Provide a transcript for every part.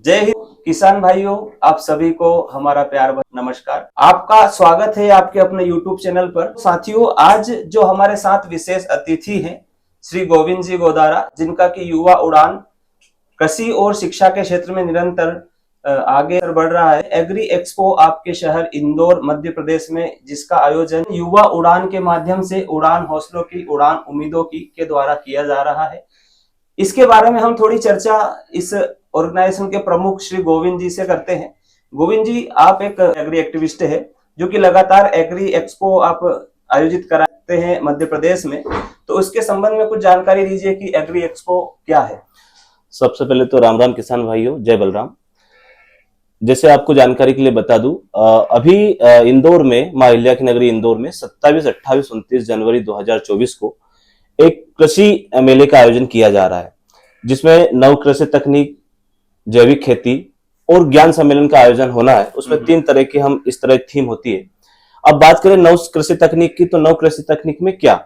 जय हिंद किसान भाइयों, आप सभी को हमारा प्यार भरा नमस्कार। आपका स्वागत है आपके अपने YouTube चैनल पर। साथियों, आज जो हमारे साथ विशेष अतिथि हैं श्री गोविंद जी गोदारा, जिनका की युवा उड़ान कृषि और शिक्षा के क्षेत्र में निरंतर आगे बढ़ रहा है। एग्री एक्सपो आपके शहर इंदौर मध्य प्रदेश में, जिसका आयोजन युवा उड़ान के माध्यम से उड़ान हौसलों की, उड़ान उम्मीदों की के द्वारा किया जा रहा है। इसके बारे में हम थोड़ी चर्चा इस ऑर्गेनाइजेशन के प्रमुख श्री गोविंद जी से करते हैं। गोविंद जी, आप एक एग्री एक्टिविस्ट है जो कि लगातार एग्री एक्सपो आप आयोजित कराते हैं मध्य प्रदेश में, तो उसके संबंध में कुछ जानकारी दीजिए कि एग्री एक्सपो क्या है। सबसे पहले तो राम राम किसान भाइयों, जय बलराम। जैसे आपको जानकारी के लिए बता दूं, अभी इंदौर में, मां अहिल्या की नगरी इंदौर में 27, 28, 29 जनवरी 2024 को एक कृषि मेले का आयोजन किया जा रहा है, जिसमें नव कृषि तकनीक, जैविक खेती और ज्ञान सम्मेलन का आयोजन होना है। उसमें 3 तरह की इस तरह थीम होती है। अब बात करें नव कृषि तकनीक की, तो नव कृषि तकनीक में क्या,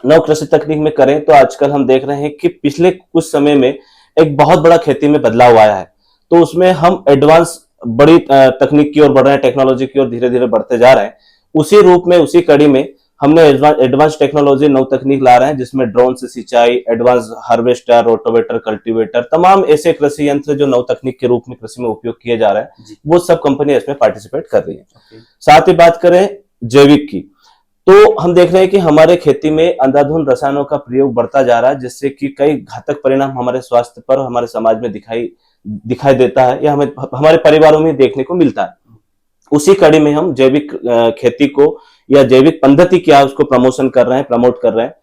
नव कृषि तकनीक में करें तो आजकल हम देख रहे हैं कि पिछले कुछ समय में एक बहुत बड़ा खेती में बदलाव आया है। तो उसमें हम एडवांस बड़ी तकनीक की ओर बढ़ रहे हैं, टेक्नोलॉजी की ओर धीरे धीरे बढ़ते जा रहे हैं। उसी रूप में, उसी कड़ी में हमने एडवांस टेक्नोलॉजी, नव तकनीक ला रहे हैं, जिसमें ड्रोन से सिंचाई, एडवांस हार्वेस्टर, रोटोवेटर, कल्टीवेटर, तमाम ऐसे कृषि यंत्र जो नव तकनीक के रूप में कृषि में उपयोग किए जा रहे हैं, वो सब कंपनियां इसमें पार्टिसिपेट कर रही है। साथ ही बात करें जैविक की, तो हम देख रहे हैं कि हमारे खेती में अंधाधुंध रसायनों का प्रयोग बढ़ता जा रहा है, जिससे कि कई घातक परिणाम हमारे स्वास्थ्य पर, हमारे समाज में दिखाई देता है, या हमें हमारे परिवारों में देखने को मिलता है। उसी कड़ी में हम जैविक खेती को या जैविक पद्धति क्या उसको प्रमोट कर रहे हैं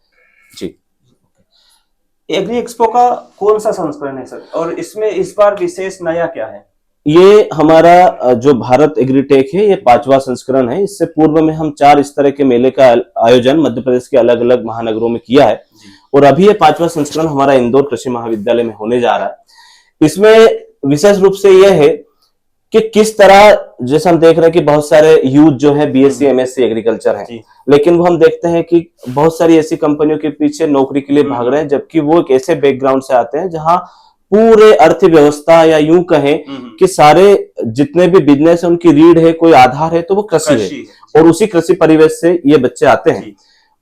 जी। एग्री एक्सपो का कौन सा संस्करण है सर, और इसमें इस बार विशेष नया क्या है? ये हमारा जो भारत एग्रीटेक है, ये 5वां संस्करण है। इससे पूर्व में हम 4 इस तरह के मेले का आयोजन मध्य प्रदेश के अलग अलग महानगरों में किया है, और अभी ये 5वां संस्करण हमारा इंदौर कृषि महाविद्यालय में होने जा रहा है। इसमें विशेष रूप से यह है कि किस तरह, जैसे हम देख रहे हैं कि बहुत सारे यूथ जो है बीएससी एमएससी एग्रीकल्चर है, लेकिन वो हम देखते हैं कि बहुत सारी ऐसी कंपनियों के पीछे नौकरी के लिए भाग रहे हैं, जबकि वो एक ऐसे बैकग्राउंड से आते हैं जहां पूरे अर्थव्यवस्था, या यूं कहें कि सारे जितने भी बिजनेस है उनकी रीढ़ है, कोई आधार है, तो वो कृषि है। और उसी कृषि परिवेश से ये बच्चे आते हैं,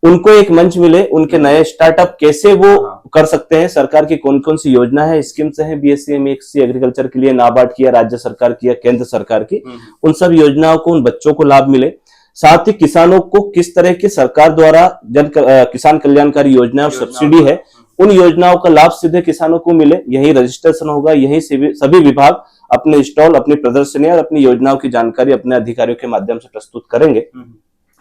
उनको एक मंच मिले, उनके नए स्टार्टअप कैसे वो कर सकते हैं, सरकार की कौन कौन सी योजना है, स्कीम्स है बीएससी एमएससी एग्रीकल्चर के लिए, नाबार्ड की या राज्य सरकार की या केंद्र सरकार की, उन सब योजनाओं को उन बच्चों को लाभ मिले। साथ ही किसानों को किस तरह की सरकार द्वारा किसान कल्याणकारी योजना और सब्सिडी है, उन योजनाओं का लाभ सीधे किसानों को मिले। यही रजिस्ट्रेशन होगा, यही सभी विभाग अपने स्टॉल, अपनी प्रदर्शनी और अपनी योजनाओं की जानकारी अपने अधिकारियों के माध्यम से प्रस्तुत करेंगे,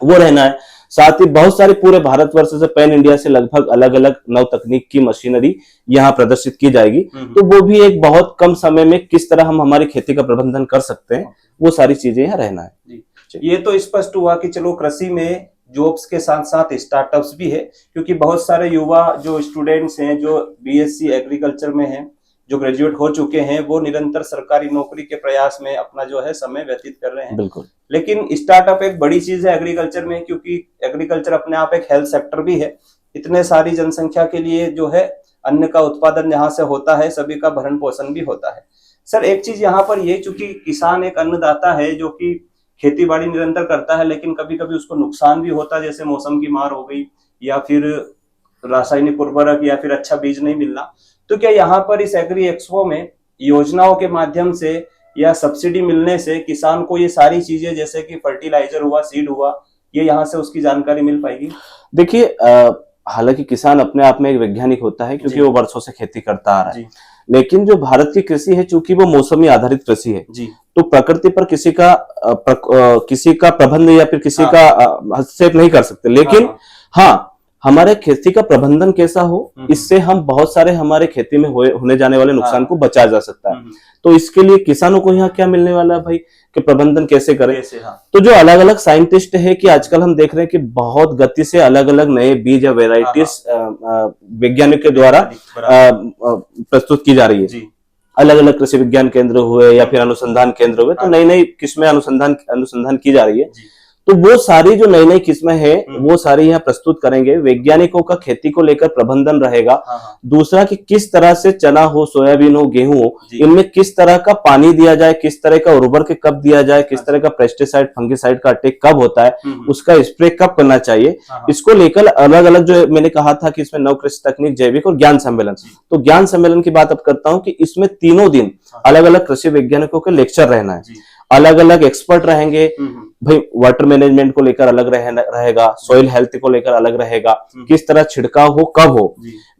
वो रहना है। साथ ही बहुत सारे पूरे भारतवर्ष से, पैन इंडिया से लगभग अलग अलग नव तकनीक की मशीनरी यहाँ प्रदर्शित की जाएगी। तो वो भी एक बहुत कम समय में किस तरह हम हमारी खेती का प्रबंधन कर सकते हैं, वो सारी चीजें यहाँ रहना है। ये तो स्पष्ट हुआ कि चलो कृषि में जॉब्स के साथ साथ स्टार्टअप्स भी है, क्योंकि बहुत सारे युवा जो स्टूडेंट्स हैं, जो बीएससी एग्रीकल्चर में हैं, जो ग्रेजुएट हो चुके हैं, वो निरंतर सरकारी नौकरी के प्रयास में अपना जो है समय व्यतीत कर रहे हैं। बिल्कुल। लेकिन स्टार्टअप एक बड़ी चीज है एग्रीकल्चर में, क्योंकि एग्रीकल्चर अपने आप एक हेल्थ सेक्टर भी है। इतने सारी जनसंख्या के लिए जो है अन्न का उत्पादन जहां से होता है, सभी का भरण पोषण भी होता है। सर, एक चीज यहाँ पर ये, चूंकि किसान एक अन्नदाता है जो कि खेती बाड़ी निरंतर करता है, लेकिन कभी कभी उसको नुकसान भी होता है, जैसे मौसम की मार हो गई, या फिर रासायनिक उर्वरक, या फिर अच्छा बीज नहीं मिलना। तो क्या यहाँ पर इस एग्री एक्सपो में योजनाओं के माध्यम से या सब्सिडी मिलने से किसान को ये सारी चीजें, जैसे कि फर्टिलाइजर हुआ, सीड हुआ, ये यहाँ से उसकी जानकारी मिल पाएगी? देखिए, हालांकि किसान अपने आप में एक वैज्ञानिक होता है, क्योंकि वो वर्षों से खेती करता आ रहा है, लेकिन जो भारत की कृषि है, चूंकि वो मौसमी आधारित कृषि है, तो प्रकृति पर किसी का प्रबंध या फिर किसी का हस्तक्षेप नहीं कर सकते। लेकिन हाँ, हमारे खेती का प्रबंधन कैसा हो, इससे हम बहुत सारे हमारे खेती में होने जाने वाले नुकसान को बचाया जा सकता है। तो इसके लिए किसानों को यहाँ क्या मिलने वाला है भाई, कि प्रबंधन कैसे करें। तो जो अलग अलग साइंटिस्ट है, कि आजकल हम देख रहे हैं कि बहुत गति से अलग अलग नए बीज या वेराइटीज वैज्ञानिक के द्वारा प्रस्तुत की जा रही है। अलग अलग कृषि विज्ञान केंद्र हुए या फिर अनुसंधान केंद्र हुए, तो नई नई किस्में अनुसंधान की जा रही है। तो वो सारी जो नई नई किस्में हैं वो सारी यहाँ प्रस्तुत करेंगे। वैज्ञानिकों का खेती को लेकर प्रबंधन रहेगा। दूसरा कि किस तरह से चना हो, सोयाबीन हो, गेहूं हो, इनमें किस तरह का पानी दिया जाए, किस तरह का उर्वरक कब दिया जाए, किस तरह का पेस्टिसाइड फंगिसाइड का अटैक कब होता है, उसका स्प्रे कब करना चाहिए, इसको लेकर अलग अलग जो मैंने कहा था कि इसमें नव कृषि तकनीक, जैविक और ज्ञान सम्मेलन, तो ज्ञान सम्मेलन की बात अब करता हूं कि इसमें तीनों दिन अलग अलग कृषि वैज्ञानिकों के लेक्चर रहना है, अलग अलग एक्सपर्ट रहेंगे। भाई वाटर मैनेजमेंट को लेकर अलग रहेगा, सॉइल हेल्थ को लेकर अलग रहेगा, किस तरह छिड़काव हो, कब हो,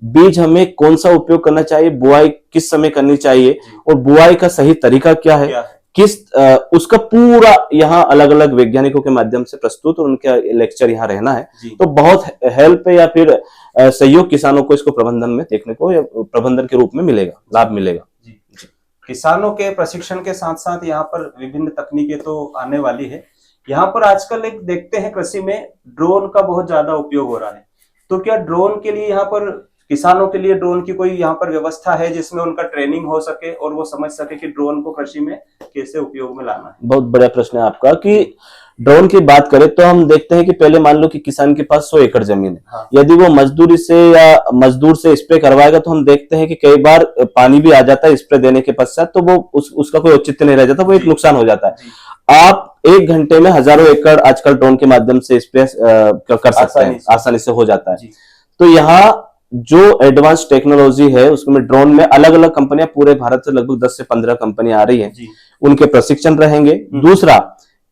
बीज हमें कौन सा उपयोग करना चाहिए, बुआई किस समय करनी चाहिए और बुआई का सही तरीका क्या है, उसका पूरा यहाँ अलग अलग वैज्ञानिकों के माध्यम से प्रस्तुत और उनका लेक्चर यहाँ रहना है। तो बहुत हेल्प या फिर सहयोग किसानों को इसको प्रबंधन में देखने को या प्रबंधन के रूप में मिलेगा, लाभ मिलेगा। किसानों के प्रशिक्षण के साथ साथ यहाँ पर विभिन्न तकनीकें तो आने वाली है। यहाँ पर आजकल एक देखते हैं कृषि में ड्रोन का बहुत ज्यादा उपयोग हो रहा है, तो क्या ड्रोन के लिए यहाँ पर किसानों के लिए ड्रोन की कोई यहाँ पर व्यवस्था है जिसमें उनका ट्रेनिंग हो सके और वो समझ सके कि ड्रोन को कृषि में कैसे उपयोग में लाना है? बहुत बड़ा प्रश्न है आपका कि ड्रोन की बात करें तो हम देखते हैं कि पहले मान लो कि किसान के पास 100 एकड़ जमीन है, यदि वो मजदूरी से या मजदूर से स्प्रे करवाएगा तो हम देखते हैं कि कई बार पानी भी आ जाता है स्प्रे देने के पश्चात, तो वो उसका कोई औचित्य नहीं रह जाता, वो एक नुकसान हो जाता है। आप 1 घंटे में हजारों एकड़ आजकल ड्रोन के माध्यम से स्प्रे कर सकते हैं, आसानी से हो जाता है। तो यहाँ जो एडवांस टेक्नोलॉजी है उसमें ड्रोन में अलग अलग कंपनियां, पूरे भारत से लगभग 10 से 15 कंपनियां आ रही हैं, उनके प्रशिक्षण रहेंगे। दूसरा,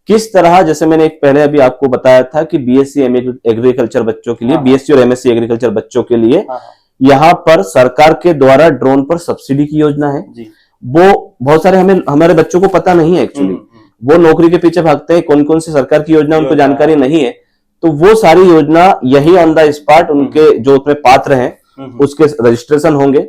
किस तरह, जैसे मैंने एक पहले अभी आपको बताया था कि बीएससी एग्रीकल्चर बच्चों के लिए, बीएससी और एमएससी एग्रीकल्चर बच्चों के लिए यहाँ पर सरकार के द्वारा ड्रोन पर सब्सिडी की योजना है। वो बहुत सारे हमारे बच्चों को पता नहीं है एक्चुअली, वो नौकरी के पीछे भागते हैं, कौन कौन सी सरकार की योजना उनको जानकारी नहीं है, तो वो सारी योजना यही ऑन द स्पॉट उनके जो उसमें पात्र हैं उसके रजिस्ट्रेशन होंगे।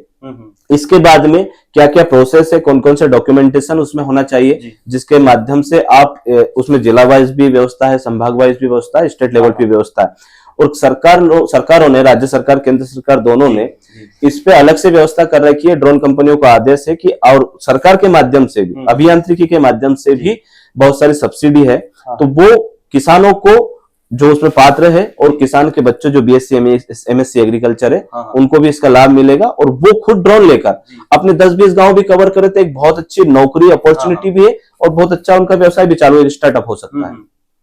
इसके बाद में क्या क्या प्रोसेस है, कौन कौन से डॉक्यूमेंटेशन उसमें होना चाहिए, जिसके माध्यम से आप उसमें जिला वाइज भी व्यवस्था है, संभाग वाइज भी व्यवस्था है, स्टेट लेवल की व्यवस्था है। और सरकारों ने, राज्य सरकार केंद्र सरकार दोनों ने इस पे अलग से व्यवस्था कर रखी है। ड्रोन कंपनियों का आदेश है कि और सरकार के माध्यम से भी, अभियांत्रिकी के माध्यम से भी बहुत सारी सब्सिडी है, तो वो किसानों को जो उसमें पात्र है और किसान के बच्चे जो बीएससी एमएससी एग्रीकल्चर है उनको भी इसका लाभ मिलेगा। और वो खुद ड्रोन लेकर अपने 10-20 गांव भी कवर करे तो एक बहुत अच्छी नौकरी अपॉर्चुनिटी भी है और बहुत अच्छा उनका व्यवसाय भी चालू स्टार्टअप हो सकता है।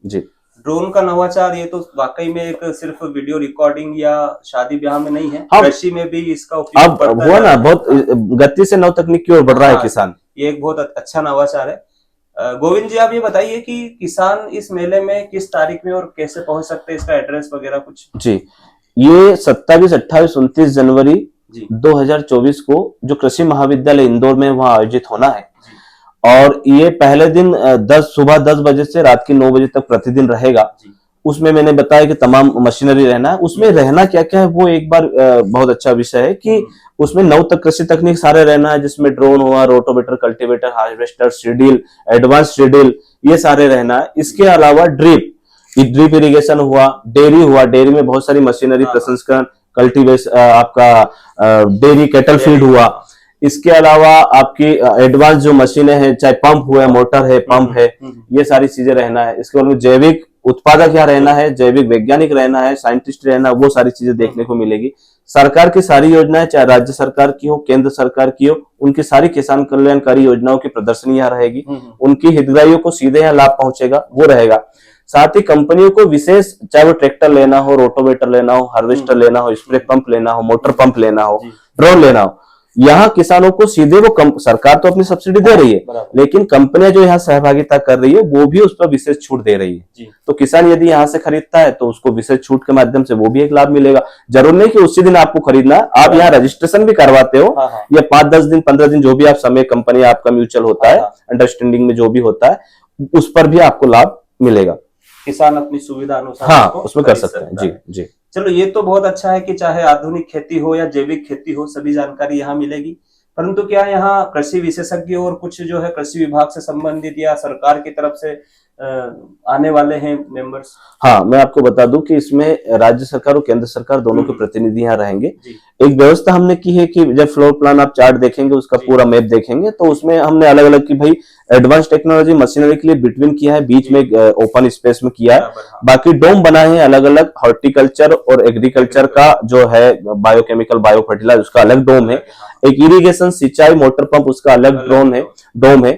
जी, ड्रोन का नवाचार ये तो वाकई में एक सिर्फ वीडियो रिकॉर्डिंग या शादी ब्याह में नहीं है, कृषि में भी इसका उपयोग अब हुआ ना, बहुत गति से नव तकनीक की ओर बढ़ रहा है किसान। ये एक बहुत अच्छा नवाचार है। गोविंद जी, आप ये बताइए कि किसान इस मेले में किस तारीख में और कैसे पहुंच सकते हैं, इसका एड्रेस वगैरह कुछ? जी, ये 27, 28, 29 जनवरी 2024 को जो कृषि महाविद्यालय इंदौर में वहां आयोजित होना है, और ये पहले दिन सुबह 10 बजे से रात के 9 बजे तक प्रतिदिन रहेगा। उसमें मैंने बताया कि तमाम मशीनरी रहना है। उसमें रहना क्या क्या है वो एक बार बहुत अच्छा विषय है कि उसमें नव कृषि तकनीक सारे रहना है, जिसमें ड्रोन हुआ, रोटोवेटर, कल्टीवेटर, हार्वेस्टर, सीडील, एडवांस सीडील, ये सारे रहना है। इसके अलावा ड्रिप इरिगेशन हुआ, डेयरी में बहुत सारी मशीनरी प्रसंस्करण, कल्टीवेशन, आपका डेयरी कैटल फीड हुआ। इसके अलावा आपकी एडवांस जो मशीनें हैं, चाहे पंप हुआ, मोटर है, पंप है, ये सारी चीजें रहना है। इसके बाद जैविक उत्पादक क्या रहना है, जैविक वैज्ञानिक रहना है, साइंटिस्ट रहना, वो सारी चीजें देखने को मिलेगी। सरकार की सारी योजनाएं, चाहे राज्य सरकार की हो, केंद्र सरकार की हो, उनकी सारी किसान कल्याणकारी योजनाओं की प्रदर्शनी यहाँ रहेगी। उनकी हितग्राहियों को सीधे यहाँ लाभ पहुंचेगा, वो रहेगा। साथ ही कंपनियों को विशेष, चाहे वो ट्रैक्टर लेना हो, रोटोवेटर लेना हो, हार्वेस्टर लेना हो, स्प्रे पंप लेना हो, मोटर पंप लेना हो, ड्रोन लेना हो, यहाँ किसानों को सीधे वो सरकार तो अपनी सब्सिडी दे रही है, लेकिन कंपनियां जो यहाँ सहभागिता कर रही है वो भी उस पर विशेष छूट दे रही है। तो किसान यदि यहाँ से खरीदता है तो उसको विशेष छूट के माध्यम से वो भी एक लाभ मिलेगा। जरूर नहीं कि उसी दिन आपको खरीदना है, आप यहाँ रजिस्ट्रेशन भी करवाते हो या 5-10 दिन 15 दिन जो भी आप समय कंपनी आपका म्यूचुअल होता है, अंडरस्टैंडिंग में जो भी होता है, उस पर भी आपको लाभ मिलेगा। किसान अपनी सुविधा अनुसार उसमें कर सकते हैं। जी जी, चलो ये तो बहुत अच्छा है कि चाहे आधुनिक खेती हो या जैविक खेती हो, सभी जानकारी यहाँ मिलेगी। परंतु क्या यहाँ कृषि विशेषज्ञ और कुछ जो है कृषि विभाग से संबंधित या सरकार की तरफ से आने वाले हैं मेंबर्स? हाँ, मैं आपको बता दूं कि इसमें राज्य सरकार और केंद्र सरकार दोनों के प्रतिनिधि यहाँ रहेंगे। जी। एक व्यवस्था हमने की है कि जब फ्लोर प्लान आप चार्ट देखेंगे, उसका पूरा मैप देखेंगे, तो उसमें हमने अलग अलग की भाई एडवांस टेक्नोलॉजी मशीनरी के लिए बिटवीन किया है, बीच में ओपन स्पेस में किया है। हाँ। बाकी डोम बनाए हैं अलग अलग, हॉर्टिकल्चर और एग्रीकल्चर का जो है बायोकेमिकल बायो फर्टिलाइजर उसका अलग डोम है, एक इरिगेशन सिंचाई मोटर पंप उसका अलग डोम है।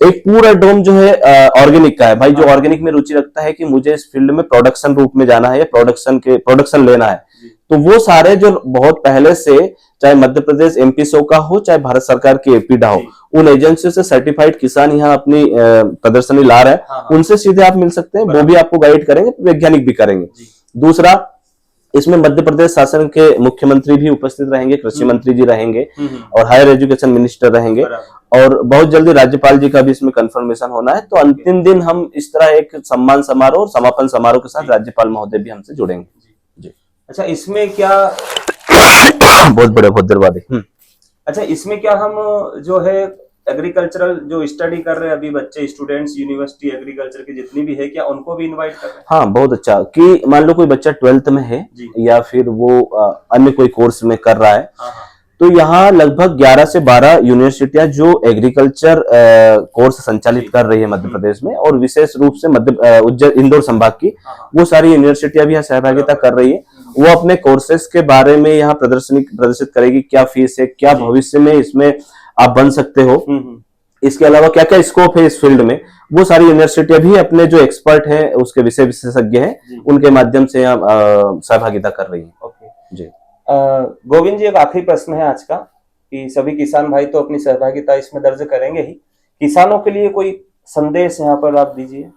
एक पूरा डोम जो है ऑर्गेनिक का है। भाई जो ऑर्गेनिक में रुचि रखता है कि मुझे इस फील्ड में प्रोडक्शन रूप में जाना है या प्रोडक्शन लेना है, तो वो सारे जो बहुत पहले से, चाहे मध्य प्रदेश एमपीसीओ का हो, चाहे भारत सरकार की एपीडा हो, उन एजेंसियों से सर्टिफाइड किसान यहाँ अपनी प्रदर्शनी ला रहे हैं, उनसे सीधे आप मिल सकते हैं, वो भी आपको गाइड करेंगे, वैज्ञानिक भी करेंगे। दूसरा, इसमें मध्य प्रदेश शासन के मुख्यमंत्री भी उपस्थित रहेंगे, कृषि मंत्री जी रहेंगे और हायर एजुकेशन मिनिस्टर रहेंगे, और बहुत जल्दी राज्यपाल जी का भी इसमें कंफर्मेशन होना है। तो अंतिम दिन हम इस तरह एक सम्मान समारोह और समापन समारोह के साथ राज्यपाल महोदय भी हमसे जुड़ेंगे। जी। अच्छा, इसमें क्या बहुत बड़े बहुत धन्यवाद। अच्छा, इसमें क्या हम जो है एग्रीकल्चरल जो स्टडी कर रहे हैं अभी बच्चे, स्टूडेंट्स, यूनिवर्सिटी एग्रीकल्चर की जितनी भी है, क्या उनको भी इनवाइट कर रहे हैं? हाँ, बहुत अच्छा कि मान लो कोई बच्चा 12th में है या फिर वो अन्य कोई कोर्स में कर रहा है, तो यहाँ लगभग 11 से 12 यूनिवर्सिटियां जो एग्रीकल्चर कोर्स संचालित कर रही है मध्य प्रदेश में, और विशेष रूप से उज्जैन इंदौर संभाग की वो सारी यूनिवर्सिटियां भी यहाँ सहभागिता कर रही है। वो अपने कोर्सेज के बारे में यहाँ प्रदर्शित करेगी, क्या फीस है, क्या भविष्य में इसमें आप बन सकते हो, इसके अलावा क्या क्या स्कोप है इस फील्ड में, वो सारी यूनिवर्सिटियां भी अपने जो एक्सपर्ट हैं उसके विषय विशेषज्ञ हैं उनके माध्यम से यहाँ सहभागिता कर रही है। ओके जी। गोविंद जी, एक आखिरी प्रश्न है आज का कि सभी किसान भाई तो अपनी सहभागिता इसमें दर्ज करेंगे ही, किसानों के लिए कोई संदेश यहाँ पर आप दीजिए।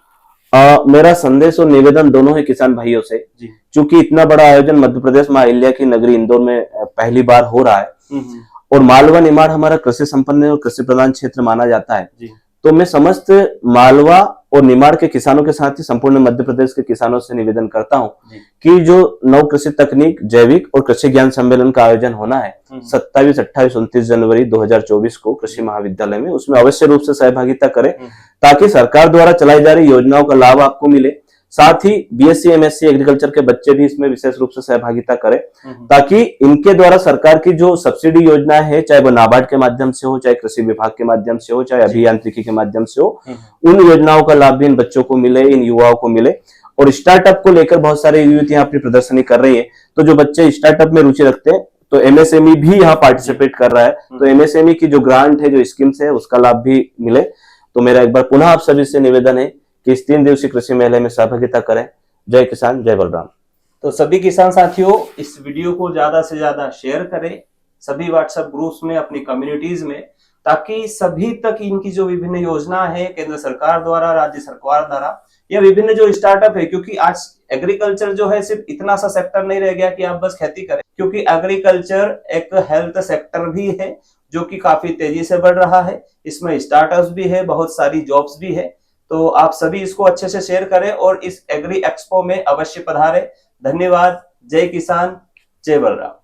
मेरा संदेश और निवेदन दोनों है किसान भाइयों से, क्योंकि इतना बड़ा आयोजन मध्य प्रदेश में अहिल्या की नगरी इंदौर में पहली बार हो रहा है, और मालवा निमाड़ हमारा कृषि संपन्न और कृषि प्रधान क्षेत्र माना जाता है, तो मैं समस्त मालवा और निमाड़ के किसानों के साथ ही संपूर्ण मध्य प्रदेश के किसानों से निवेदन करता हूं कि जो नव कृषि तकनीक, जैविक और कृषि ज्ञान सम्मेलन का आयोजन होना है 27, 28, 29 जनवरी 2024 को कृषि महाविद्यालय में, उसमें अवश्य रूप से सहभागिता करें, ताकि सरकार द्वारा चलाई जा रही योजनाओं का लाभ आपको मिले। साथ ही बीएससी एमएससी एग्रीकल्चर के बच्चे भी इसमें विशेष रूप से सहभागिता करें, ताकि इनके द्वारा सरकार की जो सब्सिडी योजना है, चाहे वो नाबार्ड के माध्यम से हो, चाहे कृषि विभाग के माध्यम से हो, चाहे अभियांत्रिकी के माध्यम से हो, उन योजनाओं का लाभ भी इन बच्चों को मिले, इन युवाओं को मिले। और स्टार्टअप को लेकर बहुत सारे युवतियां अपनी प्रदर्शनी कर रही है, तो जो बच्चे स्टार्टअप में रुचि रखते हैं, तो एमएसएमई भी यहाँ पार्टिसिपेट कर रहा है, तो एमएसएमई की जो ग्रांट है, जो स्कीम्स है, उसका लाभ भी मिले। तो मेरा एक बार पुनः आप सभी से निवेदन है कि इस 3 दिवसीय कृषि मेले में सहभागिता करें। जय किसान, जय बलराम। तो सभी किसान साथियों, इस वीडियो को ज्यादा से ज्यादा शेयर करें सभी व्हाट्सएप ग्रुप्स में, अपनी कम्युनिटीज में, ताकि सभी तक इनकी जो विभिन्न योजना है केंद्र सरकार द्वारा, राज्य सरकार द्वारा, या विभिन्न जो स्टार्टअप है, क्योंकि आज एग्रीकल्चर जो है सिर्फ इतना सा सेक्टर नहीं रह गया कि आप बस खेती करें, क्योंकि एग्रीकल्चर एक हेल्थ सेक्टर भी है जो कि काफी तेजी से बढ़ रहा है, इसमें स्टार्टअप्स भी है, बहुत सारी जॉब्स भी है। तो आप सभी इसको अच्छे से शेयर करें और इस एग्री एक्सपो में अवश्य पधारें। धन्यवाद। जय किसान, जय बलराम।